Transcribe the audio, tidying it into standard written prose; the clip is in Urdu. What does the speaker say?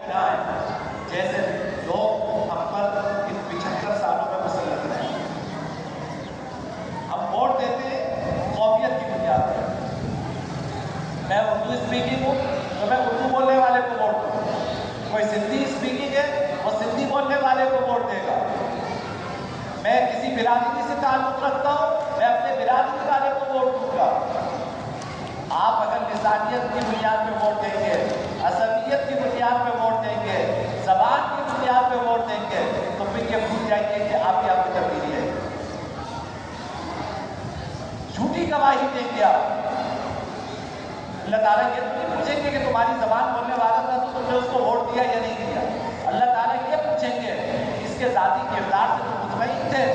جیسے لوگ ہم پر ان 75 سالوں میں مسلط رہے. ہم ووٹ دیتے ہیں قومیت کی بنیاد پر. میں اردو اسپیکنگ ہوں تو میں اردو بولنے والے کو ووٹ دوں گا. کوئی سندھی اسپیکنگ ہے وہ سندھی بولنے والے کو ووٹ دے گا. میں کسی برادری سے تعلق رکھتا ہوں میں اپنے برادری والے کو ووٹ دوں گا. آپ اگر لسانیت کی بنیاد پہ ووٹ دیں گے, عصبیت کی بنیاد پہ ووٹ دیں گے, زبان کی بنیاد پہ ووٹ دیں گے, تو پھر یہ بھول جائیں گے کہ آپ کی تبدیلی ہے. جھوٹی گواہی دیں گے آپ. اللہ تعالیٰ یہ تو نہیں پوچھیں گے کہ تمہاری زبان بولنے والا تھا تو تم نے اس کو ووٹ دیا یا نہیں دیا. اللہ تعالیٰ یہ پوچھیں گے اس کے ذاتی کردار سے تم مطمئن تھے.